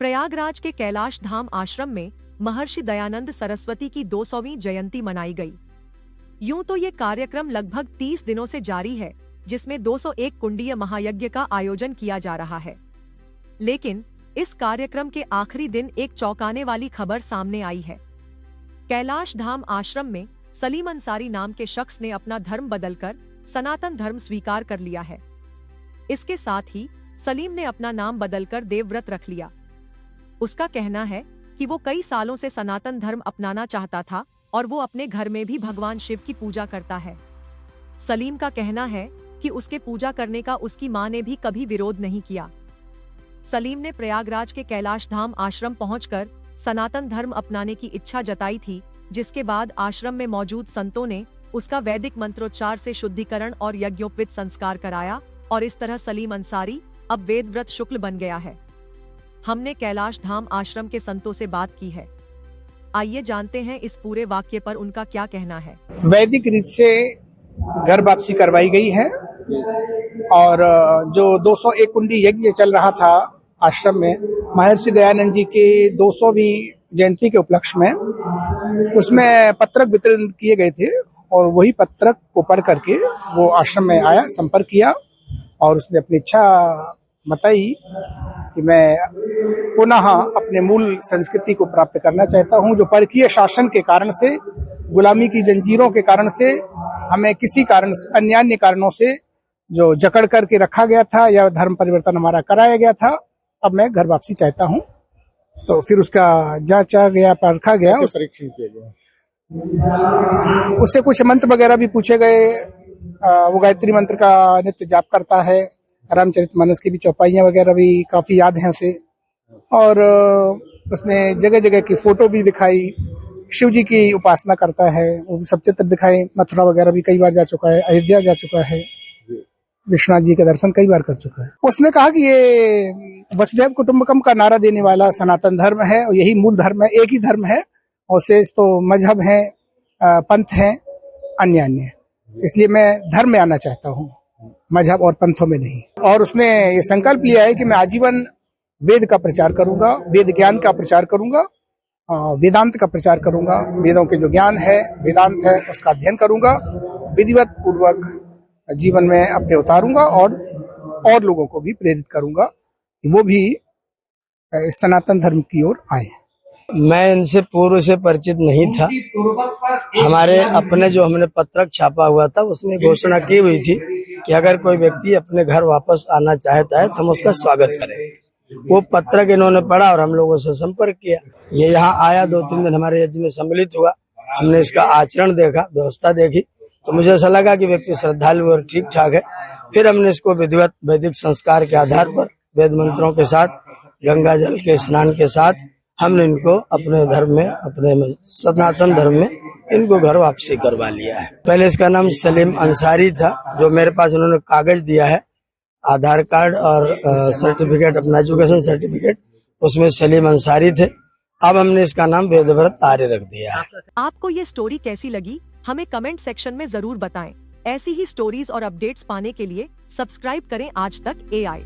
प्रयागराज के कैलाश धाम आश्रम में महर्षि दयानंद सरस्वती की 200वीं जयंती मनाई गई। यूं तो ये कार्यक्रम लगभग 30 दिनों से जारी है, जिसमें 201 कुंडीय महायज्ञ का आयोजन किया जा रहा है। लेकिन इस कार्यक्रम के आखिरी दिन एक चौंकाने वाली खबर सामने आई है। कैलाश धाम आश्रम में सलीम अंसारी नाम के शख्स ने अपना धर्म बदलकर सनातन धर्म स्वीकार कर लिया है। इसके साथ ही सलीम ने अपना नाम बदलकर देवव्रत रख लिया। उसका कहना है कि वो कई सालों से सनातन धर्म अपनाना चाहता था और वो अपने घर में भी भगवान शिव की पूजा करता है। सलीम का कहना है कि उसके पूजा करने का उसकी मां ने भी कभी विरोध नहीं किया। सलीम ने प्रयागराज के कैलाश धाम आश्रम पहुंचकर सनातन धर्म अपनाने की इच्छा जताई थी, जिसके बाद आश्रम में मौजूद संतों ने उसका वैदिक मंत्रोच्चार से शुद्धिकरण और यज्ञोपवीत संस्कार कराया और इस तरह सलीम अंसारी अब वेदव्रत शुक्ल बन गया है। हमने कैलाश धाम आश्रम के संतों से बात की है। आइए जानते हैं इस पूरे वाक्य पर उनका क्या कहना है। वैदिक रीत से घर वापसी करवाई गई है और जो 201 कुंडी यज्ञ चल रहा था आश्रम में महर्षि दयानंद जी की 200वीं जयंती के उपलक्ष्य में, उसमें पत्रक वितरण किए गए थे और वही पत्रक को पढ़ करके वो आश्रम में आया, संपर्क किया और उसने अपनी इच्छा बताई कि मैं पुनः अपने मूल संस्कृति को प्राप्त करना चाहता हूं। जो परकीय शासन के कारण से, गुलामी की जंजीरों के कारण से, हमें किसी कारण से, अन्य कारणों से जो जकड़ करके रखा गया था या धर्म परिवर्तन हमारा कराया गया था, अब मैं घर वापसी चाहता हूं। तो फिर उसका जांचा गया, परखा गया, परीक्षण किया गया, उससे कुछ मंत्र वगैरह भी पूछे गए। वो गायत्री मंत्र का नित्य जाप करता है, रामचरितमानस की भी चौपाइयां वगैरह भी काफी याद हैं उसे, और उसने जगह जगह की फोटो भी दिखाई, शिव जी की उपासना करता है, वो सब चित्र दिखाए। मथुरा वगैरह भी कई बार जा चुका है, अयोध्या जा चुका है, विश्वनाथ जी का दर्शन कई बार कर चुका है। उसने कहा कि ये वसुधैव कुटुंबकम का नारा देने वाला सनातन धर्म है और यही मूल धर्म है, एक ही धर्म है और शेष तो मजहब है, पंथ है, अन्य। इसलिए मैं धर्म में आना चाहता हूँ, मजहब और पंथों में नहीं। और उसने ये संकल्प लिया है कि मैं आजीवन वेद का प्रचार करूंगा, वेद ज्ञान का प्रचार करूंगा, वेदांत का प्रचार करूंगा। वेदों के जो ज्ञान है, वेदांत है, उसका अध्ययन करूंगा, विधिवत पूर्वक जीवन में अपने उतारूंगा और लोगों को भी प्रेरित करूंगा कि वो भी सनातन धर्म की ओर आए। मैं इनसे पूर्व से परिचित नहीं था। हमारे अपने जो हमने पत्रक छापा हुआ था उसमें घोषणा की हुई थी कि अगर कोई व्यक्ति अपने घर वापस आना चाहता है तो हम उसका स्वागत करें। वो पत्रक इन्होंने पढ़ा और हम लोगों से संपर्क किया। ये यहाँ आया, 2-3 दिन हमारे यज्ञ में सम्मिलित हुआ। हमने इसका आचरण देखा, व्यवस्था देखी, तो मुझे ऐसा लगा कि व्यक्ति श्रद्धालु और ठीक ठाक है। फिर हमने इसको विधिवत वैदिक संस्कार के आधार पर वेद मंत्रों के साथ, गंगा जल के स्नान के साथ हमने इनको अपने धर्म में, अपने सनातन धर्म में इनको घर वापसी करवा लिया है। पहले इसका नाम सलीम अंसारी था, जो मेरे पास उन्होंने कागज दिया है, आधार कार्ड और सर्टिफिकेट, अपना एजुकेशन सर्टिफिकेट, उसमें सलीम अंसारी थे। अब हमने इसका नाम वेदव्रत आर्य रख दिया है। आपको ये स्टोरी कैसी लगी, हमें कमेंट सेक्शन में जरूर बताएं। ऐसी ही स्टोरीज और अपडेट्स पाने के लिए सब्सक्राइब करें आज तक AI।